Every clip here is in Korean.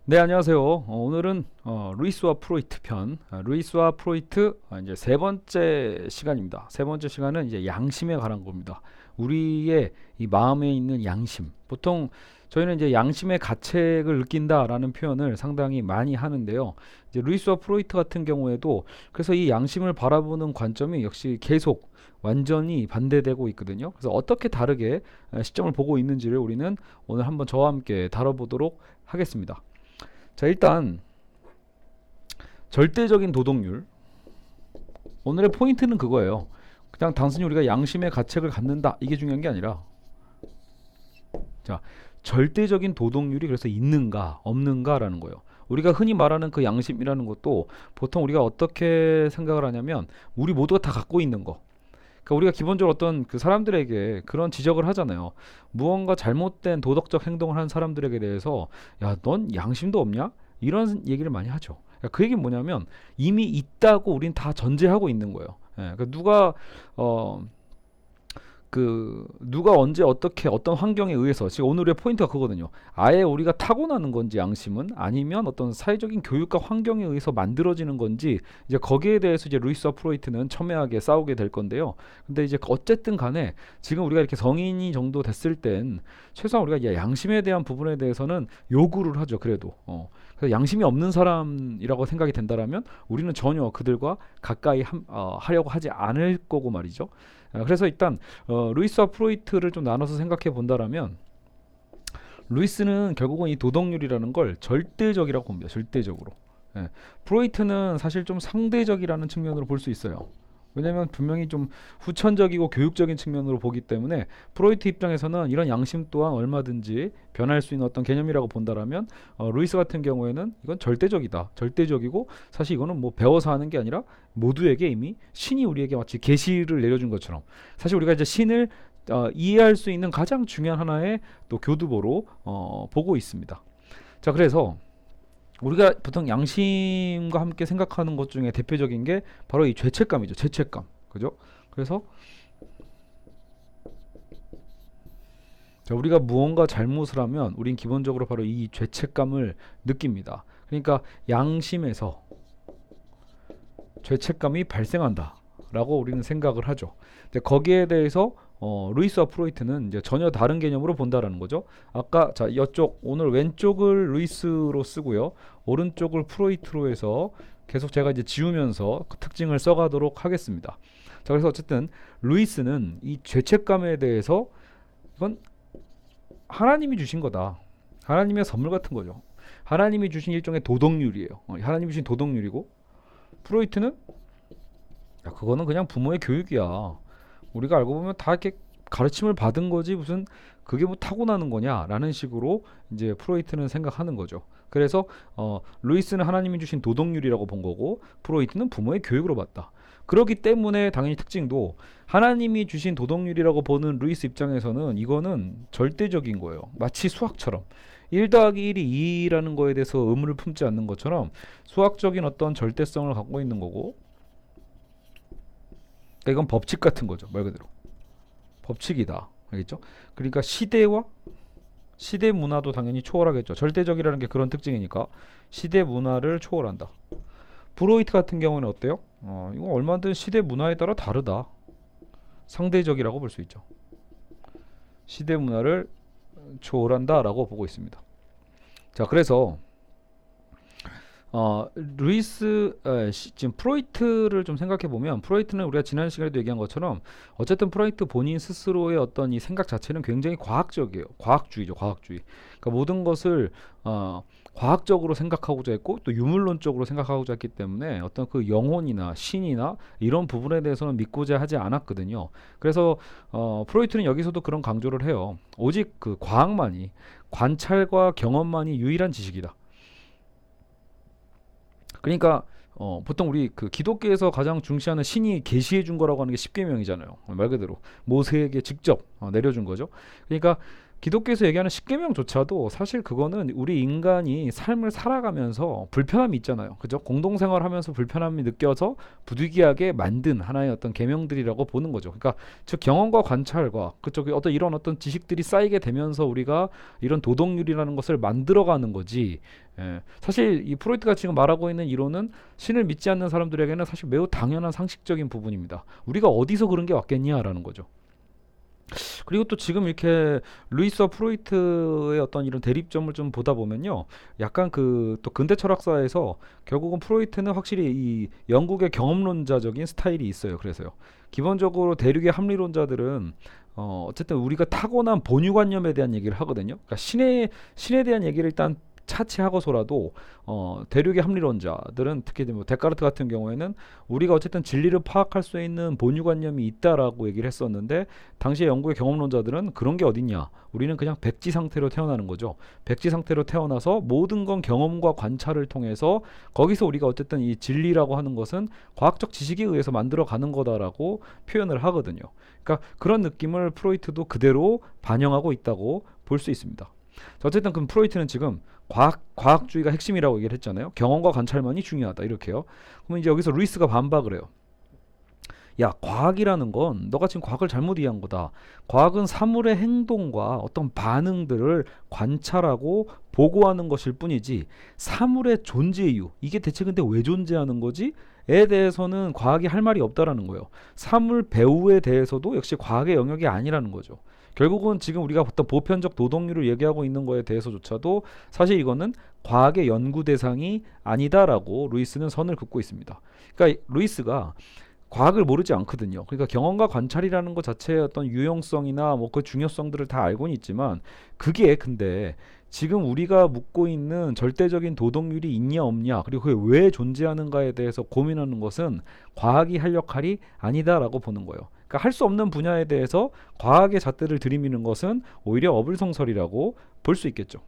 네, 안녕하세요. 오늘은 루이스와 프로이트 편, 루이스와 프로이트 이제 세 번째 시간입니다. 세 번째 시간은 이제 양심에 관한 겁니다. 우리의 이 마음에 있는 양심. 보통 저희는 이제 양심의 가책을 느낀다라는 표현을 상당히 많이 하는데요. 이제 루이스와 프로이트 같은 경우에도 그래서 이 양심을 바라보는 관점이 역시 계속 완전히 반대되고 있거든요. 그래서 어떻게 다르게 시점을 보고 있는지를 우리는 오늘 한번 저와 함께 다뤄보도록 하겠습니다. 자, 일단 절대적인 도덕률. 오늘의 포인트는 그거예요. 그냥 단순히 우리가 양심의 가책을 갖는다, 이게 중요한 게 아니라, 자, 절대적인 도덕률이 그래서 있는가 없는가라는 거예요. 우리가 흔히 말하는 그 양심이라는 것도 보통 우리가 어떻게 생각을 하냐면 우리 모두가 다 갖고 있는 거. 그러니까 우리가 기본적으로 어떤 그 사람들에게 그런 지적을 하잖아요. 무언가 잘못된 도덕적 행동을 한 사람들에게 대해서, 야, 넌 양심도 없냐? 이런 얘기를 많이 하죠. 그러니까 그 얘기는 뭐냐면 이미 있다고 우린 다 전제하고 있는 거예요. 예, 그러니까 어, 누가 언제 어떻게 어떤 환경에 의해서, 지금 오늘의 포인트가 그거거든요. 아예 우리가 타고나는 건지 양심은, 아니면 어떤 사회적인 교육과 환경에 의해서 만들어지는 건지, 이제 거기에 대해서 이제 루이스와 프로이트는 첨예하게 싸우게 될 건데요. 근데 이제 어쨌든 간에 지금 우리가 이렇게 성인이 정도 됐을 땐 최소한 우리가 양심에 대한 부분에 대해서는 요구를 하죠. 그래도 그래서 양심이 없는 사람이라고 생각이 된다라면 우리는 전혀 그들과 가까이 하려고 하지 않을 거고 말이죠. 그래서 일단 루이스와 프로이트를 좀 나눠서 생각해 본다라면, 루이스는 결국은 이 도덕률이라는 걸 절대적이라고 봅니다. 절대적으로. 예. 프로이트는 사실 좀 상대적이라는 측면으로 볼 수 있어요. 왜냐하면 분명히 좀 후천적이고 교육적인 측면으로 보기 때문에 프로이트 입장에서는 이런 양심 또한 얼마든지 변할 수 있는 어떤 개념이라고 본다라면, 루이스 같은 경우에는 이건 절대적이다. 절대적이고 사실 이거는 뭐 배워서 하는 게 아니라 모두에게 이미 신이 우리에게 마치 계시를 내려준 것처럼, 사실 우리가 이제 신을 이해할 수 있는 가장 중요한 하나의 또 교두보로 보고 있습니다. 자, 그래서 우리가 보통 양심과 함께 생각하는 것 중에 대표적인 게 바로 이 죄책감이죠. 죄책감. 그죠? 그래서 자, 우리가 무언가 잘못을 하면 우린 기본적으로 바로 이 죄책감을 느낍니다. 그러니까 양심에서 죄책감이 발생한다 라고 우리는 생각을 하죠. 근데 거기에 대해서 루이스와 프로이트는 이제 전혀 다른 개념으로 본다라는 거죠. 아까 자, 이쪽 오늘 왼쪽을 루이스로 쓰고요, 오른쪽을 프로이트로 해서 계속 제가 이제 지우면서 그 특징을 써가도록 하겠습니다. 자, 그래서 어쨌든 루이스는 이 죄책감에 대해서 이건 하나님이 주신 거다. 하나님의 선물 같은 거죠. 하나님이 주신 일종의 도덕률이에요. 하나님이 주신 도덕률이고, 프로이트는 야, 그거는 그냥 부모의 교육이야. 우리가 알고 보면 다 이렇게 가르침을 받은 거지 무슨 그게 뭐 타고나는 거냐라는 식으로 이제 프로이트는 생각하는 거죠. 그래서 루이스는 하나님이 주신 도덕률이라고 본 거고, 프로이트는 부모의 교육으로 봤다. 그렇기 때문에 당연히 특징도 하나님이 주신 도덕률이라고 보는 루이스 입장에서는 이거는 절대적인 거예요. 마치 수학처럼 1 더하기 1이 2라는 거에 대해서 의문을 품지 않는 것처럼 수학적인 어떤 절대성을 갖고 있는 거고, 그러니까 이건 법칙 같은 거죠. 말 그대로 법칙이다. 알겠죠? 그러니까 시대 문화도 당연히 초월하겠죠. 절대적이라는 게 그런 특징이니까 시대 문화를 초월한다. 브로이트 같은 경우는 어때요? 이거 얼마든 시대 문화에 따라 다르다. 상대적이라고 볼 수 있죠. 시대 문화를 초월한다라고 보고 있습니다. 자, 그래서 지금 프로이트를 좀 생각해 보면, 프로이트는 우리가 지난 시간에도 얘기한 것처럼 어쨌든 프로이트 본인 스스로의 어떤 이 생각 자체는 굉장히 과학적이에요. 과학주의죠, 과학주의. 그러니까 모든 것을 과학적으로 생각하고자 했고 또 유물론적으로 생각하고자 했기 때문에 어떤 그 영혼이나 신이나 이런 부분에 대해서는 믿고자 하지 않았거든요. 그래서 프로이트는 여기서도 그런 강조를 해요. 오직 그 과학만이, 관찰과 경험만이 유일한 지식이다. 그러니까 보통 우리 그 기독교에서 가장 중시하는 신이 계시해 준 거라고 하는 게 십계명이잖아요. 말 그대로 모세에게 직접 내려준 거죠. 그러니까 기독교에서 얘기하는 십계명조차도 사실 그거는 우리 인간이 삶을 살아가면서 불편함이 있잖아요. 그죠? 공동생활하면서 불편함이 느껴서 부득이하게 만든 하나의 어떤 계명들이라고 보는 거죠. 그러니까 즉 경험과 관찰과 그쪽 어떤 이런 어떤 지식들이 쌓이게 되면서 우리가 이런 도덕률이라는 것을 만들어가는 거지. 사실 이 프로이트가 지금 말하고 있는 이론은 신을 믿지 않는 사람들에게는 사실 매우 당연한 상식적인 부분입니다. 우리가 어디서 그런 게 왔겠냐라는 거죠. 그리고 또 지금 이렇게 루이스와 프로이트의 어떤 이런 대립점을 좀 보다 보면요, 약간 그 또 근대 철학사에서 결국은 프로이트는 확실히 이 영국의 경험론자적인 스타일이 있어요. 그래서요, 기본적으로 대륙의 합리론자들은 어쨌든 우리가 타고난 본유관념에 대한 얘기를 하거든요. 그러니까 신에 대한 얘기를 일단 차치하고서라도 대륙의 합리론자들은 특히 뭐 데카르트 같은 경우에는 우리가 어쨌든 진리를 파악할 수 있는 본유관념이 있다라고 얘기를 했었는데, 당시에 영국의 경험론자들은 그런 게 어딨냐, 우리는 그냥 백지 상태로 태어나는 거죠. 백지 상태로 태어나서 모든 건 경험과 관찰을 통해서 거기서 우리가 어쨌든 이 진리라고 하는 것은 과학적 지식에 의해서 만들어가는 거다라고 표현을 하거든요. 그러니까 그런 느낌을 프로이트도 그대로 반영하고 있다고 볼 수 있습니다. 어쨌든 그럼 프로이트는 지금 과학주의가 핵심이라고 얘기를 했잖아요. 경험과 관찰만이 중요하다 이렇게요. 그러면 이제 여기서 루이스가 반박을 해요. 야, 과학이라는 건 너가 지금 과학을 잘못 이해한 거다. 과학은 사물의 행동과 어떤 반응들을 관찰하고 보고하는 것일 뿐이지, 사물의 존재 이유, 이게 대체 근데 왜 존재하는 거지? 에 대해서는 과학이 할 말이 없다라는 거예요. 사물 배후에 대해서도 역시 과학의 영역이 아니라는 거죠. 결국은 지금 우리가 어떤 보편적 도덕률을 얘기하고 있는 거에 대해서조차도 사실 이거는 과학의 연구 대상이 아니다라고 루이스는 선을 긋고 있습니다. 그러니까 루이스가 과학을 모르지 않거든요. 그러니까 경험과 관찰이라는 것 자체의 어떤 유용성이나 뭐 그 중요성들을 다 알고는 있지만, 그게 근데 지금 우리가 묻고 있는 절대적인 도덕률이 있냐 없냐, 그리고 그게 왜 존재하는가에 대해서 고민하는 것은 과학이 할 역할이 아니다라고 보는 거예요. 그러니까 할 수 없는 분야에 대해서 과학의 잣대를 들이미는 것은 오히려 어불성설이라고 볼 수 있겠죠.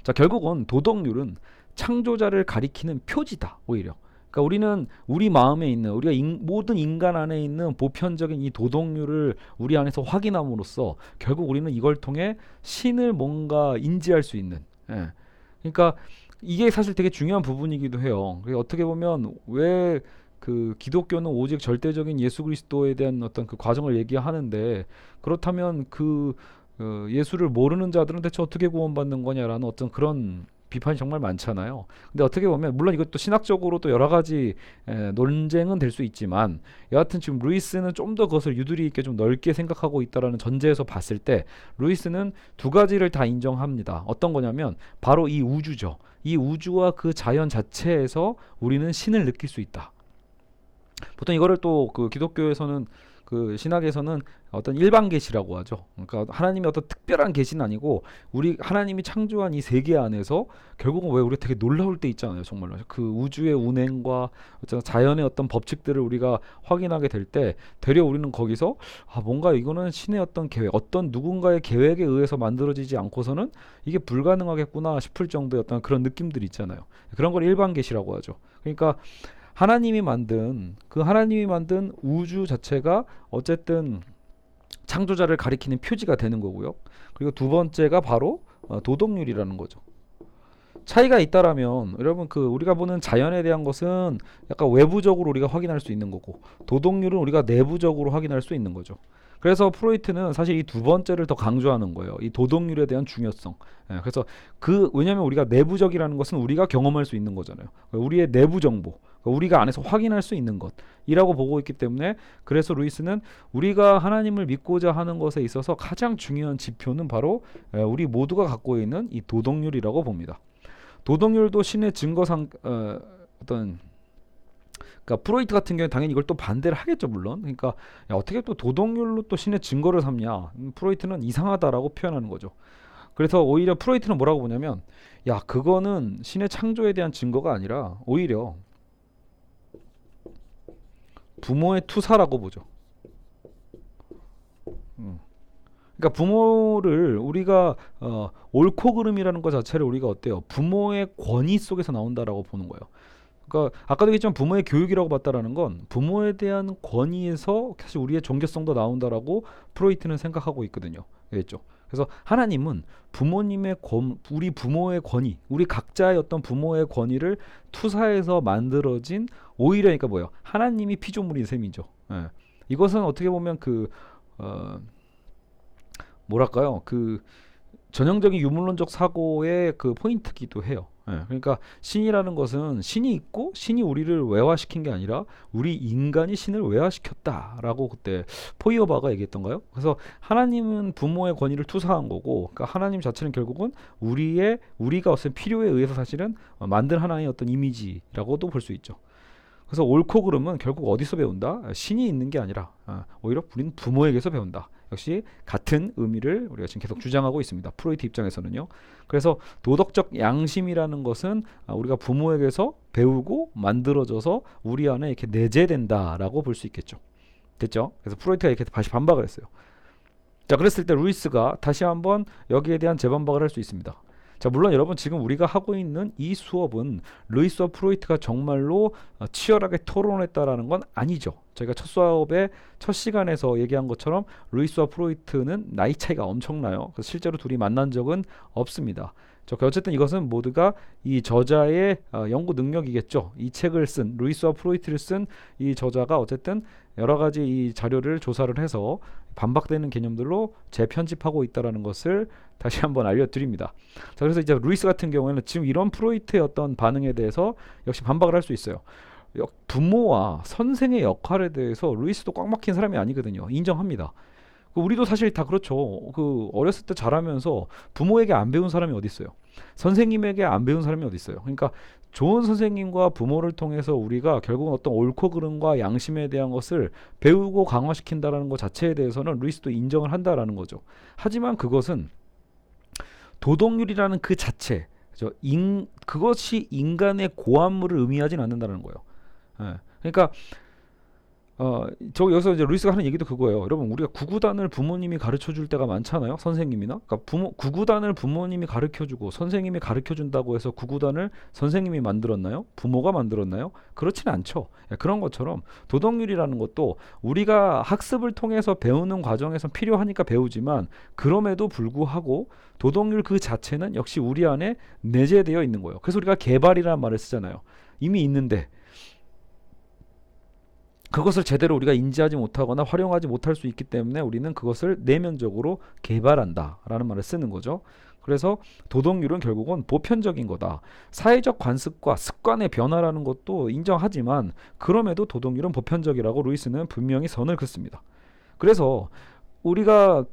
자, 결국은 도덕률은 창조자를 가리키는 표지다, 오히려. 그러니까 우리는 우리 마음에 있는, 우리가 모든 인간 안에 있는 보편적인 이 도덕률을 우리 안에서 확인함으로써 결국 우리는 이걸 통해 신을 뭔가 인지할 수 있는, 그러니까 이게 사실 되게 중요한 부분이기도 해요. 어떻게 보면 왜 그 기독교는 오직 절대적인 예수 그리스도에 대한 어떤 그 과정을 얘기하는데, 그렇다면 그 예수를 모르는 자들은 대체 어떻게 구원받는 거냐라는 어떤 그런 비판이 정말 많잖아요. 근데 어떻게 보면 물론 이것도 신학적으로도 여러 가지 논쟁은 될 수 있지만, 여하튼 지금 루이스는 좀 더 그것을 유두리 있게 좀 넓게 생각하고 있다라는 전제에서 봤을 때 루이스는 두 가지를 다 인정합니다. 어떤 거냐면 바로 이 우주죠. 이 우주와 그 자연 자체에서 우리는 신을 느낄 수 있다. 보통 이거를 또 그 기독교에서는, 그 신학에서는 어떤 일반 계시라고 하죠. 그러니까 하나님의 어떤 특별한 계시는 아니고 우리 하나님이 창조한 이 세계 안에서 결국은 왜 우리가 되게 놀라울 때 있잖아요. 정말로 그 우주의 운행과 어떤 자연의 어떤 법칙들을 우리가 확인하게 될 때 되려 우리는 거기서 뭔가 이거는 신의 어떤 계획, 어떤 누군가의 계획에 의해서 만들어지지 않고서는 이게 불가능하겠구나 싶을 정도의 어떤 그런 느낌들이 있잖아요. 그런 걸 일반 계시라고 하죠. 그러니까 하나님이 만든 우주 자체가 어쨌든 창조자를 가리키는 표지가 되는 거고요. 그리고 두 번째가 바로 도덕률이라는 거죠. 차이가 있다라면 여러분, 그 우리가 보는 자연에 대한 것은 약간 외부적으로 우리가 확인할 수 있는 거고, 도덕률은 우리가 내부적으로 확인할 수 있는 거죠. 그래서 프로이트는 사실 이 두 번째를 더 강조하는 거예요. 이 도덕률에 대한 중요성. 그래서 왜냐하면 우리가 내부적이라는 것은 우리가 경험할 수 있는 거잖아요. 우리의 내부 정보, 우리가 안에서 확인할 수 있는 것이라고 보고 있기 때문에, 그래서 루이스는 우리가 하나님을 믿고자 하는 것에 있어서 가장 중요한 지표는 바로 우리 모두가 갖고 있는 이 도덕률이라고 봅니다. 도덕률도 신의 증거상 그러니까 프로이트 같은 경우에 당연히 이걸 또 반대를 하겠죠, 물론. 그러니까 어떻게 또 도덕률로 또 신의 증거를 삼냐, 프로이트는 이상하다라고 표현하는 거죠. 그래서 오히려 프로이트는 뭐라고 보냐면, 그거는 신의 창조에 대한 증거가 아니라 오히려 부모의 투사라고 보죠. 그러니까 부모를 우리가 옳고 그름이라는 것 자체를 우리가 어때요? 부모의 권위 속에서 나온다라고 보는 거예요. 그러니까 아까도 얘기했지만 부모의 교육이라고 봤다라는 건 부모에 대한 권위에서 사실 우리의 존경성도 나온다라고 프로이트는 생각하고 있거든요. 알겠죠? 그래서 하나님은 우리 부모의 권위, 우리 각자의 어떤 부모의 권위를 투사해서 만들어진 오히려 그러니까 뭐예요? 하나님이 피조물인 셈이죠. 예. 이것은 어떻게 보면 어, 뭐랄까요? 전형적인 유물론적 사고의 포인트기도 해요. 예, 그러니까 신이라는 것은 신이 있고 신이 우리를 외화시킨 게 아니라 우리 인간이 신을 외화시켰다라고 그때 포이어바가 얘기했던가요? 그래서 하나님은 부모의 권위를 투사한 거고, 그러니까 하나님 자체는 결국은 우리가 어떤 필요에 의해서 사실은 만든 하나의 어떤 이미지라고도 볼 수 있죠. 그래서 옳고 그름은 결국 어디서 배운다? 신이 있는 게 아니라 오히려 우리는 부모에게서 배운다. 역시 같은 의미를 우리가 지금 계속 주장하고 있습니다. 프로이트 입장에서는요. 그래서 도덕적 양심이라는 것은 우리가 부모에게서 배우고 만들어져서 우리 안에 이렇게 내재된다라고 볼 수 있겠죠. 됐죠? 그래서 프로이트가 이렇게 다시 반박을 했어요. 자, 그랬을 때 루이스가 다시 한번 여기에 대한 재반박을 할 수 있습니다. 자, 물론 여러분 지금 우리가 하고 있는 이 수업은 루이스와 프로이트가 정말로 치열하게 토론했다라는 건 아니죠. 저희가 첫 수업의 첫 시간에서 얘기한 것처럼 루이스와 프로이트는 나이 차이가 엄청나요. 그래서 실제로 둘이 만난 적은 없습니다. 어쨌든 이것은 모두가 이 저자의 연구 능력이겠죠. 이 책을 쓴 루이스와 프로이트를 쓴 이 저자가 어쨌든 여러 가지 이 자료를 조사를 해서 반박되는 개념들로 재편집하고 있다라는 것을 다시 한번 알려드립니다. 자, 그래서 이제 루이스 같은 경우에는 지금 이런 프로이트의 어떤 반응에 대해서 역시 반박을 할 수 있어요. 부모와 선생의 역할에 대해서 루이스도 꽉 막힌 사람이 아니거든요. 인정합니다. 우리도 사실 다 그렇죠. 어렸을 때 자라면서 부모에게 안 배운 사람이 어디 있어요? 선생님에게 안 배운 사람이 어디 있어요? 그러니까 좋은 선생님과 부모를 통해서 우리가 결국은 어떤 옳고 그름과 양심에 대한 것을 배우고 강화시킨다라는 것 자체에 대해서는 루이스도 인정을 한다라는 거죠. 하지만 그것은 도덕률이라는 그 자체, 그것이 인간의 고안물을 의미하진 않는다는 거예요. 예. 그러니까 여기서 이제 루이스가 하는 얘기도 그거예요. 여러분, 우리가 구구단을 부모님이 가르쳐 줄 때가 많잖아요. 선생님이나. 그러니까 구구단을 부모님이 가르쳐 주고 선생님이 가르쳐 준다고 해서 구구단을 선생님이 만들었나요? 부모가 만들었나요? 그렇지는 않죠. 그런 것처럼 도덕률이라는 것도 우리가 학습을 통해서 배우는 과정에서 필요하니까 배우지만, 그럼에도 불구하고 도덕률 그 자체는 역시 우리 안에 내재되어 있는 거예요. 그래서 우리가 개발이라는 말을 쓰잖아요. 이미 있는데 그것을 제대로 우리가 인지하지 못하거나 활용하지 못할 수 있기 때문에 우리는 그것을 내면적으로 개발한다라는 말을 쓰는 거죠. 그래서 도덕률은 결국은 보편적인 거다. 사회적 관습과 습관의 변화라는 것도 인정하지만 그럼에도 도덕률은 보편적이라고 루이스는 분명히 선을 긋습니다. 그래서 우리가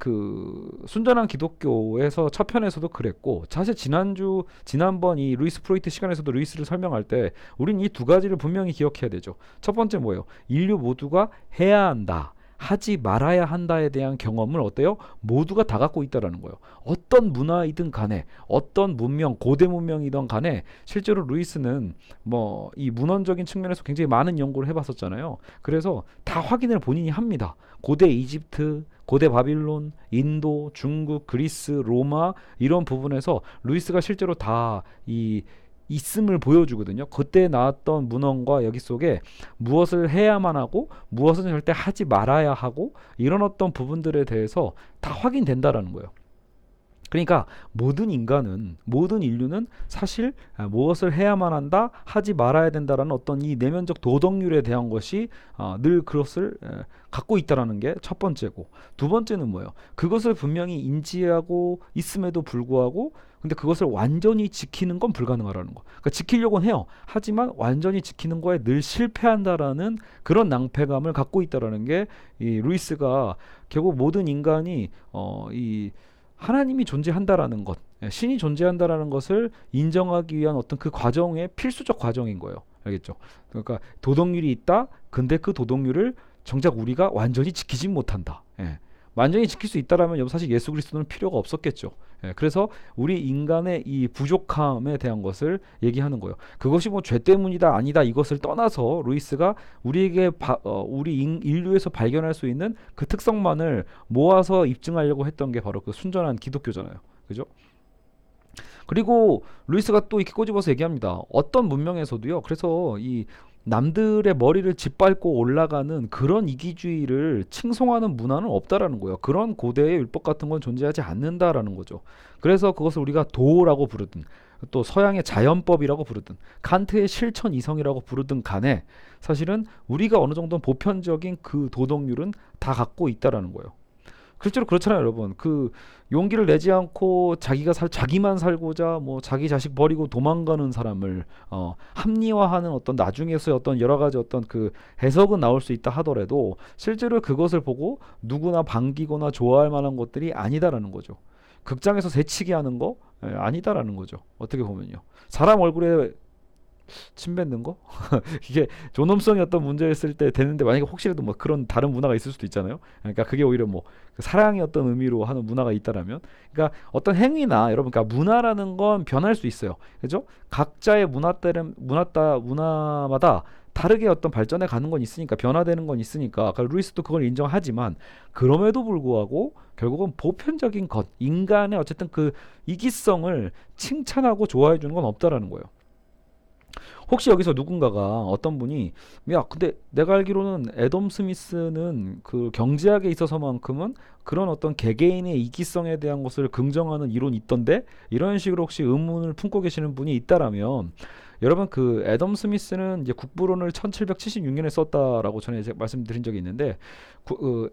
순전한 기독교에서 첫 편에서도 그랬고, 사실 지난번 이 루이스 프로이트 시간에서도 루이스를 설명할 때 우린 이 두 가지를 분명히 기억해야 되죠. 첫 번째 뭐예요? 인류 모두가 해야 한다, 하지 말아야 한다에 대한 경험을 어때요? 모두가 다 갖고 있다라는 거예요. 어떤 문화이든 간에, 어떤 문명, 고대 문명이든 간에, 실제로 루이스는 이 문헌적인 측면에서 굉장히 많은 연구를 해봤었잖아요. 그래서 다 확인을 본인이 합니다. 고대 이집트, 고대 바빌론, 인도, 중국, 그리스, 로마, 이런 부분에서 루이스가 실제로 다 있음을 보여주거든요. 그때 나왔던 문헌과 여기 속에 무엇을 해야만 하고 무엇은 절대 하지 말아야 하고, 이런 어떤 부분들에 대해서 다 확인된다라는 거예요. 그러니까 모든 인류는 사실 무엇을 해야만 한다, 하지 말아야 된다라는 어떤 이 내면적 도덕률에 대한 것이 늘 그것을 갖고 있다라는 게 첫 번째고, 두 번째는 뭐예요? 그것을 분명히 인지하고 있음에도 불구하고 근데 그것을 완전히 지키는 건 불가능하라는 거. 그러니까 지키려고는 해요. 하지만 완전히 지키는 거에 늘 실패한다라는 그런 낭패감을 갖고 있다라는 게 이 루이스가 결국 모든 인간이 이 하나님이 존재한다라는 것, 신이 존재한다라는 것을 인정하기 위한 어떤 그 과정의 필수적 과정인 거예요. 알겠죠? 그러니까 도덕률이 있다. 근데 그 도덕률을 정작 우리가 완전히 지키지 못한다. 완전히 지킬 수 있다라면 사실 예수 그리스도는 필요가 없었겠죠. 그래서 우리 인간의 이 부족함에 대한 것을 얘기하는 거예요. 그것이 뭐 죄 때문이다 아니다 이것을 떠나서 루이스가 우리에게 우리 인류에서 발견할 수 있는 그 특성만을 모아서 입증하려고 했던 게 바로 그 순전한 기독교잖아요. 그죠? 그리고 루이스가 또 이렇게 꼬집어서 얘기합니다. 어떤 문명에서도요. 그래서 남들의 머리를 짓밟고 올라가는 그런 이기주의를 칭송하는 문화는 없다라는 거예요. 그런 고대의 율법 같은 건 존재하지 않는다라는 거죠. 그래서 그것을 우리가 도라고 부르든 또 서양의 자연법이라고 부르든 칸트의 실천 이성이라고 부르든 간에 사실은 우리가 어느 정도 보편적인 그 도덕률은 다 갖고 있다라는 거예요. 실제로 그렇잖아요, 여러분. 그 용기를 내지 않고 자기만 살고자 뭐 자기 자식 버리고 도망가는 사람을 합리화하는 어떤 나중에서의 어떤 여러 가지 어떤 그 해석은 나올 수 있다 하더라도 실제로 그것을 보고 누구나 반기거나 좋아할 만한 것들이 아니다라는 거죠. 극장에서 새치기 하는 거 아니다라는 거죠. 어떻게 보면요. 사람 얼굴에 침 뱉는 거? 이게 존엄성이 어떤 문제였을 때 되는데 만약에 혹시라도 뭐 그런 다른 문화가 있을 수도 있잖아요. 그러니까 그게 오히려 뭐 사랑의 어떤 의미로 하는 문화가 있다라면, 그러니까 어떤 행위나 여러분, 그러니까 문화라는 건 변할 수 있어요. 그죠? 각자의 문화마다 다르게 어떤 발전해 가는 건 있으니까, 변화되는 건 있으니까, 그러니까 루이스도 그걸 인정하지만 그럼에도 불구하고 결국은 보편적인 것, 인간의 어쨌든 그 이기성을 칭찬하고 좋아해 주는 건 없다라는 거예요. 혹시 여기서 누군가가 어떤 분이 야 근데 내가 알기로는 애덤 스미스는 그 경제학에 있어서만큼은 그런 어떤 개개인의 이기성에 대한 것을 긍정하는 이론이 있던데, 이런 식으로 혹시 의문을 품고 계시는 분이 있다라면, 여러분 그 애덤 스미스는 이제 국부론을 1776년에 썼다라고 전에 제가 말씀드린 적이 있는데,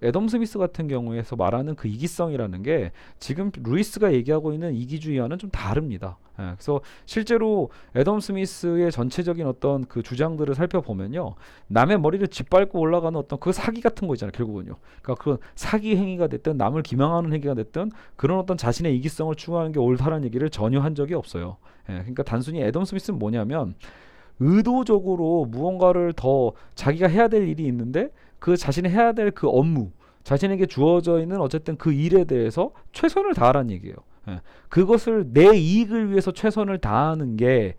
애덤 스미스 같은 경우에서 말하는 그 이기성이라는 게 지금 루이스가 얘기하고 있는 이기주의와는 좀 다릅니다. 그래서 실제로 애덤 스미스의 전체적인 어떤 그 주장들을 살펴보면요, 남의 머리를 짓밟고 올라가는 어떤 그 사기 같은 거 있잖아요, 결국은요. 그러니까 그런 사기 행위가 됐든 남을 기망하는 행위가 됐든 그런 어떤 자신의 이기성을 추구하는 게 옳다는 얘기를 전혀 한 적이 없어요. 그러니까 단순히 애덤 스미스는 뭐냐면 의도적으로 무언가를 더 자기가 해야 될 일이 있는데 그 자신이 해야 될 그 업무, 자신에게 주어져 있는 어쨌든 그 일에 대해서 최선을 다하라는 얘기예요. 그것을 내 이익을 위해서 최선을 다하는 게,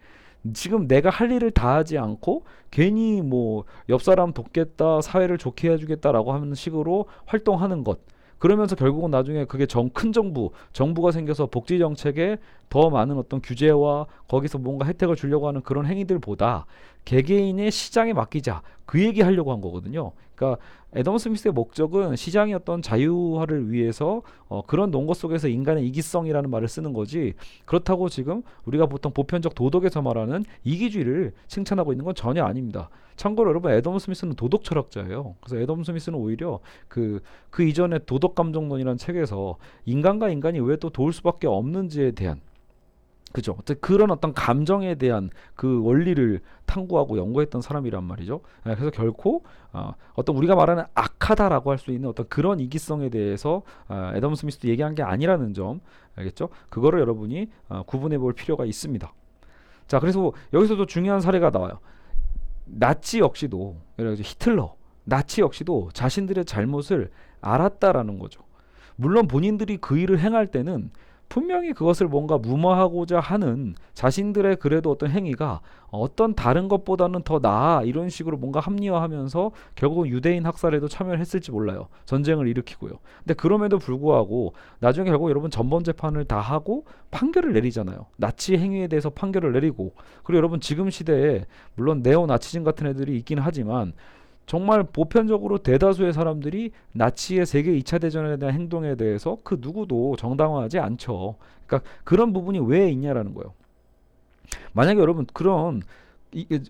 지금 내가 할 일을 다하지 않고 괜히 뭐 옆 사람 돕겠다, 사회를 좋게 해주겠다라고 하는 식으로 활동하는 것. 그러면서 결국은 나중에 그게 큰 정부가 생겨서 복지 정책에 더 많은 어떤 규제와 거기서 뭔가 혜택을 주려고 하는 그런 행위들보다 개개인의 시장에 맡기자, 그 얘기 하려고 한 거거든요. 그러니까 애덤 스미스의 목적은 시장의 어떤 자유화를 위해서 그런 논거 속에서 인간의 이기성이라는 말을 쓰는 거지, 그렇다고 지금 우리가 보통 보편적 도덕에서 말하는 이기주의를 칭찬하고 있는 건 전혀 아닙니다. 참고로 여러분, 애덤 스미스는 도덕 철학자예요. 그래서 애덤 스미스는 오히려 그 이전에 도덕 감정론이라는 책에서 인간과 인간이 왜 또 도울 수밖에 없는지에 대한, 그죠? 그런 어떤 감정에 대한 그 원리를 탐구하고 연구했던 사람이란 말이죠. 그래서 결코 어떤 우리가 말하는 악하다라고 할 수 있는 어떤 그런 이기성에 대해서 애덤 스미스도 얘기한 게 아니라는 점, 알겠죠? 그거를 여러분이 구분해 볼 필요가 있습니다. 자, 그래서 여기서도 중요한 사례가 나와요. 나치 역시도, 히틀러, 나치 역시도 자신들의 잘못을 알았다라는 거죠. 물론 본인들이 그 일을 행할 때는 분명히 그것을 뭔가 무마하고자 하는 자신들의 그래도 어떤 행위가 어떤 다른 것보다는 더 나아, 이런 식으로 뭔가 합리화하면서 결국은 유대인 학살에도 참여를 했을지 몰라요. 전쟁을 일으키고요. 근데 그럼에도 불구하고 나중에 결국 여러분 전범 재판을 다 하고 판결을 내리잖아요. 나치 행위에 대해서 판결을 내리고, 그리고 여러분 지금 시대에 물론 네오나치즘 같은 애들이 있긴 하지만 정말 보편적으로 대다수의 사람들이 나치의 세계 2차 대전에 대한 행동에 대해서 그 누구도 정당화하지 않죠. 그러니까 그런 부분이 왜 있냐라는 거예요. 만약에 여러분 그런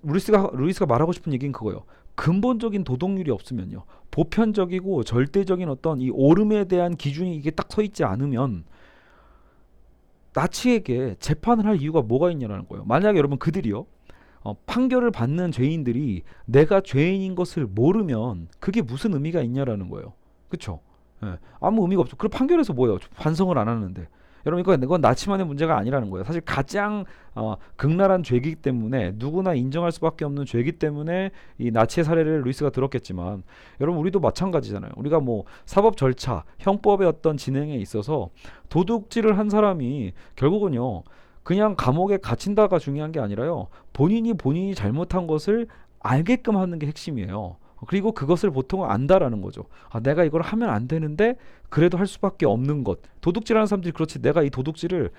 루이스가 말하고 싶은 얘기는 그거예요. 근본적인 도덕률이 없으면요, 보편적이고 절대적인 어떤 이 옳음에 대한 기준이 이게 딱 서 있지 않으면 나치에게 재판을 할 이유가 뭐가 있냐라는 거예요. 만약에 여러분 그들이요, 판결을 받는 죄인들이 내가 죄인인 것을 모르면 그게 무슨 의미가 있냐라는 거예요. 그렇죠? 아무 의미가 없죠. 그럼 판결에서 뭐예요? 반성을 안 하는데. 여러분 이건 나치만의 문제가 아니라는 거예요. 사실 가장 극랄한 죄이기 때문에, 누구나 인정할 수밖에 없는 죄이기 때문에 이 나치의 사례를 루이스가 들었겠지만, 여러분 우리도 마찬가지잖아요. 우리가 뭐 사법 절차, 형법의 어떤 진행에 있어서 도둑질을 한 사람이 결국은요, 그냥 감옥에 갇힌다가 중요한 게 아니라요, 본인이 잘못한 것을 알게끔 하는 게 핵심이에요. 그리고 그것을 보통은 안다라는 거죠. 내가 이걸 하면 안 되는데 그래도 할 수밖에 없는 것. 도둑질하는 사람들이 그렇지, 내가 이 도둑질을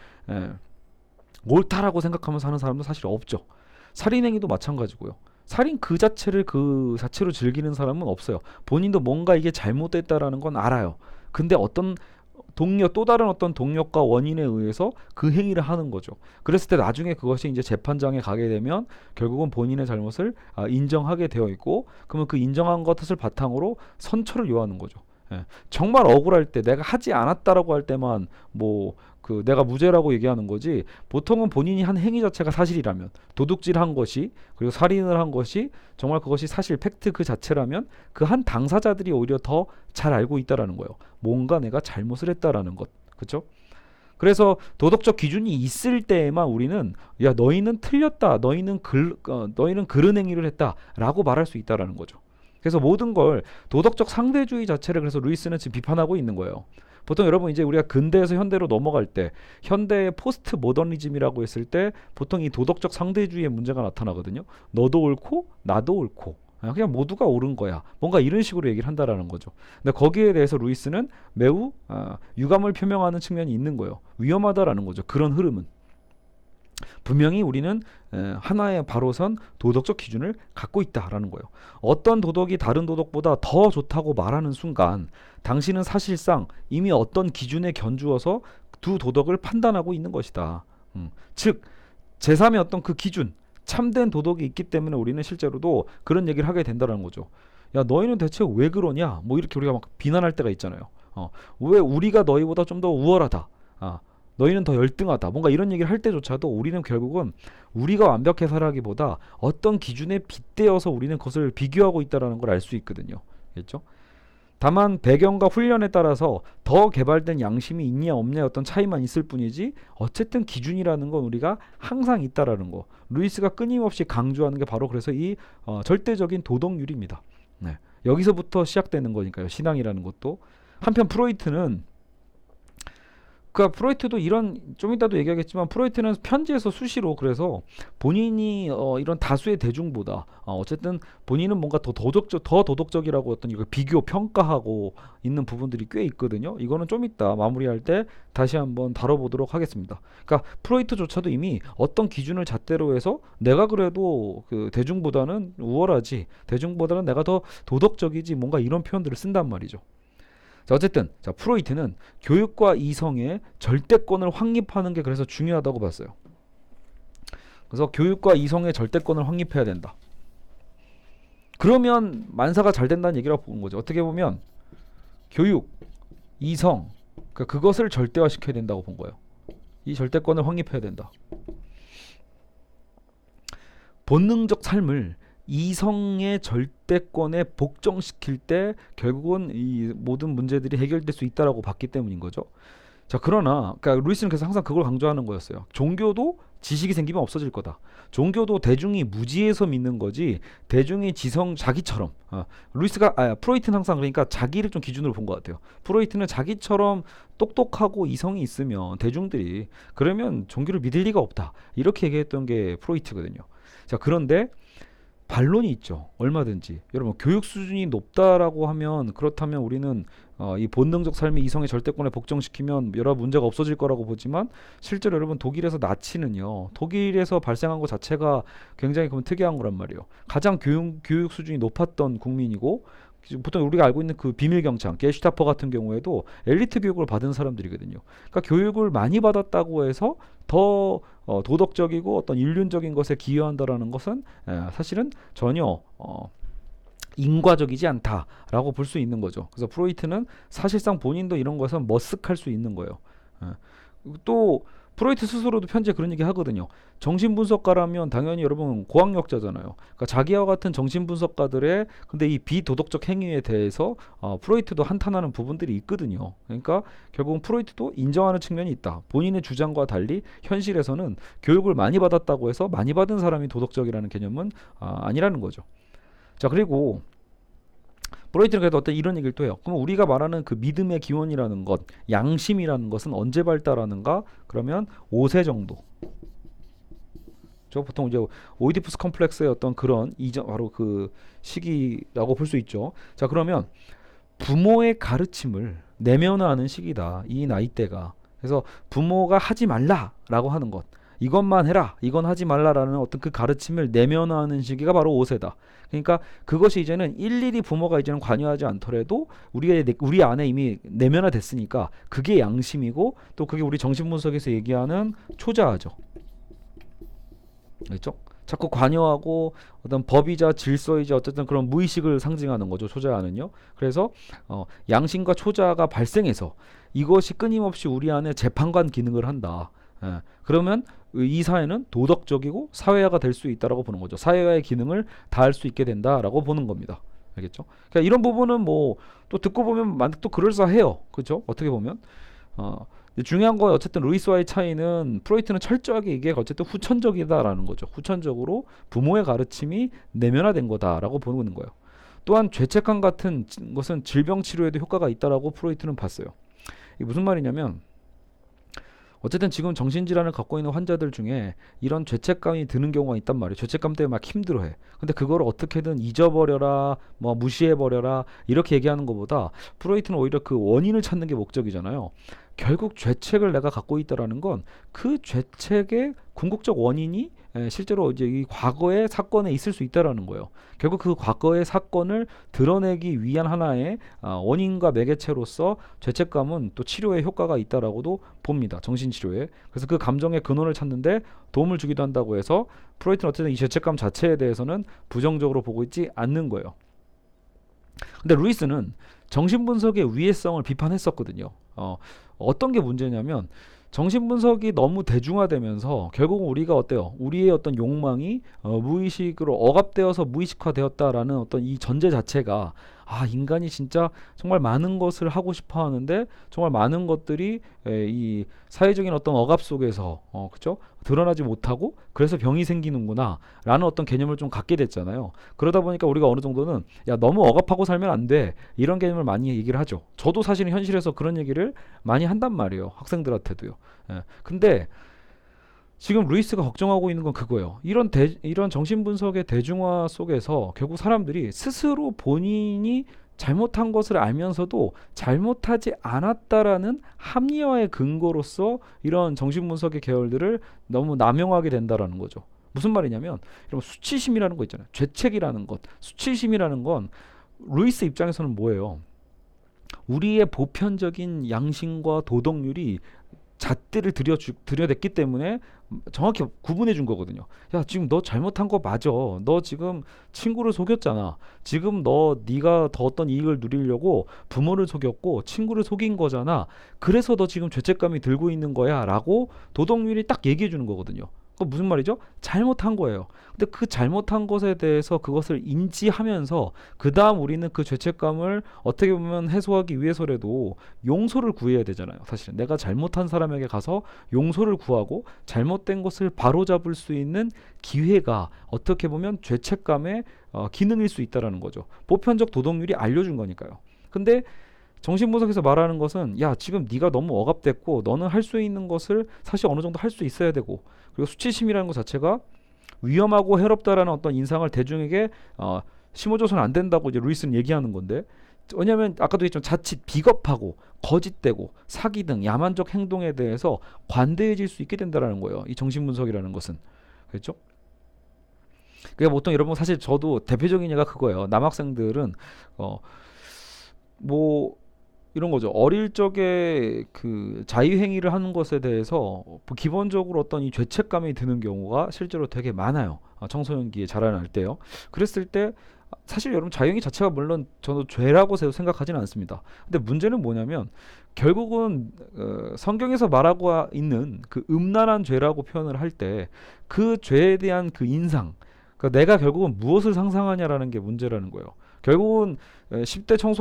옳다라고 생각하면서 하는 사람도 사실 없죠. 살인행위도 마찬가지고요. 살인 그 자체를 그 자체로 즐기는 사람은 없어요. 본인도 뭔가 이게 잘못됐다라는 건 알아요. 근데 어떤 동력, 또 다른 어떤 동력과 원인에 의해서 그 행위를 하는 거죠. 그랬을 때 나중에 그것이 이제 재판장에 가게 되면 결국은 본인의 잘못을 인정하게 되어 있고, 그러면 그 인정한 것을 바탕으로 선처를 요하는 거죠. 예. 정말 억울할 때, 내가 하지 않았다라고 할 때만 뭐 그 내가 무죄라고 얘기하는 거지, 보통은 본인이 한 행위 자체가 사실이라면, 도둑질한 것이, 그리고 살인을 한 것이 정말 그것이 사실 팩트 그 자체라면 그 한 당사자들이 오히려 더 잘 알고 있다라는 거예요. 뭔가 내가 잘못을 했다라는 것. 그렇죠? 그래서 도덕적 기준이 있을 때에만 우리는 야, 너희는 틀렸다, 너희는 그런 행위를 했다라고 말할 수 있다라는 거죠. 그래서 모든 걸 도덕적 상대주의 자체를, 그래서 루이스는 지금 비판하고 있는 거예요. 보통 여러분 이제 우리가 근대에서 현대로 넘어갈 때, 현대의 포스트 모더니즘이라고 했을 때 보통 이 도덕적 상대주의의 문제가 나타나거든요. 너도 옳고 나도 옳고 그냥 모두가 옳은 거야, 뭔가 이런 식으로 얘기를 한다라는 거죠. 근데 거기에 대해서 루이스는 매우 유감을 표명하는 측면이 있는 거예요. 위험하다라는 거죠. 그런 흐름은 분명히 우리는 하나의 바로선 도덕적 기준을 갖고 있다라는 거예요. 어떤 도덕이 다른 도덕보다 더 좋다고 말하는 순간 당신은 사실상 이미 어떤 기준에 견주어서 두 도덕을 판단하고 있는 것이다. 즉 제3의 어떤 그 기준, 참된 도덕이 있기 때문에 우리는 실제로도 그런 얘기를 하게 된다는 거죠. 야, 너희는 대체 왜 그러냐? 뭐 이렇게 우리가 막 비난할 때가 있잖아요. 왜 우리가 너희보다 좀 더 우월하다. 너희는 더 열등하다. 뭔가 이런 얘기를 할 때조차도 우리는 결국은 우리가 완벽해서라기보다 어떤 기준에 빗대어서 우리는 그것을 비교하고 있다는 걸 알 수 있거든요. 그렇죠? 다만 배경과 훈련에 따라서 더 개발된 양심이 있냐 없냐의 어떤 차이만 있을 뿐이지, 어쨌든 기준이라는 건 우리가 항상 있다라는 거. 루이스가 끊임없이 강조하는 게 바로 그래서 이 절대적인 도덕률입니다. 네. 여기서부터 시작되는 거니까요. 신앙이라는 것도. 한편 프로이트는, 그러니까 프로이트도 이런, 좀 이따도 얘기하겠지만 프로이트는 편지에서 수시로, 그래서 본인이 이런 다수의 대중보다 어쨌든 본인은 뭔가 더 도덕적이라고 어떤 이거 비교 평가하고 있는 부분들이 꽤 있거든요. 이거는 좀 이따 마무리할 때 다시 한번 다뤄보도록 하겠습니다. 그러니까 프로이트조차도 이미 어떤 기준을 잣대로 해서 내가 그래도 그 대중보다는 우월하지, 대중보다는 내가 더 도덕적이지, 뭔가 이런 표현들을 쓴단 말이죠. 자, 어쨌든 프로이트는 교육과 이성의 절대권을 확립하는 게 그래서 중요하다고 봤어요. 그래서 교육과 이성의 절대권을 확립해야 된다. 그러면 만사가 잘 된다는 얘기라고 보는 거죠. 어떻게 보면 교육, 이성, 그것을 절대화시켜야 된다고 본 거예요. 이 절대권을 확립해야 된다. 본능적 삶을 이성의 절대권에 복종시킬 때 결국은 이 모든 문제들이 해결될 수 있다라고 봤기 때문인 거죠. 자, 그러나 그러니까 루이스는 그래서 항상 그걸 강조하는 거였어요. 종교도 지식이 생기면 없어질 거다. 종교도 대중이 무지해서 믿는 거지, 대중이 자기처럼 프로이트는 항상 그러니까 자기를 좀 기준으로 본 것 같아요. 프로이트는 자기처럼 똑똑하고 이성이 있으면 대중들이, 그러면 종교를 믿을 리가 없다, 이렇게 얘기했던 게 프로이트거든요. 자, 그런데 반론이 있죠. 얼마든지. 여러분, 교육 수준이 높다라고 하면, 그렇다면 우리는 이 본능적 삶의 이성의 절대권에 복종시키면 여러 문제가 없어질 거라고 보지만, 실제로 여러분 독일에서 나치는요, 독일에서 발생한 것 자체가 굉장히 특이한 거란 말이에요. 가장 교육 수준이 높았던 국민이고, 보통 우리가 알고 있는 그 비밀 경찰, 게슈타포 같은 경우에도 엘리트 교육을 받은 사람들이거든요. 그러니까 교육을 많이 받았다고 해서 더 도덕적이고 어떤 인륜적인 것에 기여한다라는 것은 사실은 전혀 인과적이지 않다라고 볼 수 있는 거죠. 그래서 프로이트는 사실상 본인도 이런 것은 머쓱할 수 있는 거예요. 또 프로이트 스스로도 편지에 그런 얘기 하거든요. 정신분석가라면 당연히 여러분 고학력자잖아요. 그러니까 자기와 같은 정신분석가들의 근데 이 비도덕적 행위에 대해서 프로이트도 한탄하는 부분들이 있거든요. 그러니까 결국은 프로이트도 인정하는 측면이 있다. 본인의 주장과 달리 현실에서는 교육을 많이 받았다고 해서 많이 받은 사람이 도덕적이라는 개념은 아니라는 거죠. 자, 그리고 프로이트는 그래도 어떤 이런 얘기를 또 해요. 그럼 우리가 말하는 그 믿음의 기원이라는 것, 양심이라는 것은 언제 발달하는가? 그러면 5세 정도. 저 보통 이제 오이디푸스 컴플렉스의 어떤 그런 이전 바로 그 시기라고 볼 수 있죠. 자, 그러면 부모의 가르침을 내면화하는 시기다. 이 나이대가. 그래서 부모가 하지 말라라고 하는 것. 이것만 해라, 이건 하지 말라라는 어떤 그 가르침을 내면화하는 시기가 바로 5세다. 그러니까 그것이 이제는 일일이 부모가 이제는 관여하지 않더라도 우리 안에 이미 내면화됐으니까 그게 양심이고, 또 그게 우리 정신분석에서 얘기하는 초자아죠. 그렇죠? 자꾸 관여하고 어떤 법이자 질서이자 어쨌든 그런 무의식을 상징하는 거죠, 초자아는요. 그래서 양심과 초자아가 발생해서 이것이 끊임없이 우리 안에 재판관 기능을 한다. 예, 그러면 이 사회는 도덕적이고 사회화가 될 수 있다라고 보는 거죠. 사회화의 기능을 다할 수 있게 된다라고 보는 겁니다. 알겠죠? 그러니까 이런 부분은 뭐 또 듣고 보면 또 그럴싸해요. 그렇죠? 어떻게 보면 중요한 건 어쨌든 루이스와의 차이는, 프로이트는 철저하게 이게 어쨌든 후천적이다라는 거죠. 후천적으로 부모의 가르침이 내면화된 거다라고 보는 거예요. 또한 죄책감 같은 것은 질병 치료에도 효과가 있다라고 프로이트는 봤어요. 이게 무슨 말이냐면, 어쨌든 지금 정신질환을 갖고 있는 환자들 중에 이런 죄책감이 드는 경우가 있단 말이에요. 죄책감 때문에 막 힘들어해. 근데 그걸 어떻게든 잊어버려라, 뭐 무시해버려라, 이렇게 얘기하는 것보다 프로이트는 오히려 그 원인을 찾는 게 목적이잖아요. 결국 죄책을 내가 갖고 있다라는 건 그 죄책의 궁극적 원인이 실제로 이제 이 과거의 사건에 있을 수 있다라는 거예요. 결국 그 과거의 사건을 드러내기 위한 하나의 원인과 매개체로서 죄책감은 또 치료에 효과가 있다라고도 봅니다. 정신치료에. 그래서 그 감정의 근원을 찾는데 도움을 주기도 한다고 해서 프로이트는 어쨌든 이 죄책감 자체에 대해서는 부정적으로 보고 있지 않는 거예요. 근데 루이스는 정신분석의 위해성을 비판했었거든요. 어떤 게 문제냐면, 정신분석이 너무 대중화되면서 결국은 우리가 어때요? 우리의 어떤 욕망이 무의식으로 억압되어서 무의식화되었다라는 어떤 이 전제 자체가, 인간이 진짜 정말 많은 것을 하고 싶어 하는데 정말 많은 것들이 이 사회적인 어떤 억압 속에서 그죠? 드러나지 못하고 그래서 병이 생기는구나 라는 어떤 개념을 좀 갖게 됐잖아요. 그러다 보니까 우리가 어느 정도는 야, 너무 억압하고 살면 안 돼, 이런 개념을 많이 얘기를 하죠. 저도 사실은 현실에서 그런 얘기를 많이 한단 말이에요. 학생들한테도요. 근데 지금 루이스가 걱정하고 있는 건 그거예요. 이런 정신분석의 대중화 속에서 결국 사람들이 스스로 본인이 잘못한 것을 알면서도 잘못하지 않았다라는 합리화의 근거로서 이런 정신분석의 계열들을 너무 남용하게 된다라는 거죠. 무슨 말이냐면, 여러분, 수치심이라는 거 있잖아요. 죄책이라는 것, 수치심이라는 건 루이스 입장에서는 뭐예요? 우리의 보편적인 양심과 도덕률이 잣대를 들여댔기 때문에 정확히 구분해 준 거거든요. 야, 지금 너 잘못한 거 맞아. 너 지금 친구를 속였잖아. 지금 네가 더 어떤 이익을 누리려고 부모를 속였고 친구를 속인 거잖아. 그래서 너 지금 죄책감이 들고 있는 거야 라고 도덕률이 딱 얘기해 주는 거거든요. 그 무슨 말이죠? 잘못한 거예요. 근데 그 잘못한 것에 대해서 그것을 인지하면서 그 다음 우리는 그 죄책감을 어떻게 보면 해소하기 위해서라도 용서를 구해야 되잖아요. 사실 내가 잘못한 사람에게 가서 용서를 구하고 잘못된 것을 바로잡을 수 있는 기회가 어떻게 보면 죄책감의 기능일 수 있다는 거죠. 보편적 도덕률이 알려준 거니까요. 근데 정신분석에서 말하는 것은, 야, 지금 네가 너무 억압됐고 너는 할 수 있는 것을 사실 어느 정도 할 수 있어야 되고, 그리고 수치심이라는 것 자체가 위험하고 해롭다라는 어떤 인상을 대중에게 심어줘서는 안 된다고 이제 루이스는 얘기하는 건데, 왜냐하면 아까도 얘기했지만 자칫 비겁하고 거짓되고 사기 등 야만적 행동에 대해서 관대해질 수 있게 된다라는 거예요. 이 정신분석이라는 것은. 그렇죠? 그러니까 보통 여러분, 사실 저도 대표적인 예가 그거예요. 남학생들은 뭐 이런 거죠. 어릴 적에 그 자유행위를 하는 것에 대해서 기본적으로 어떤 이 죄책감이 드는 경우가 실제로 되게 많아요. 청소년기에 자라날 때요. 그랬을 때 사실 여러분, 자유행위 자체가 물론 저도 죄라고 생각하지는 않습니다. 근데 문제는 뭐냐면, 결국은 성경에서 말하고 있는 그 음란한 죄라고 표현을 할 때 그 죄에 대한 그 인상, 그러니까 내가 결국은 무엇을 상상하냐라는 게 문제라는 거예요. 결국은 10대 청소년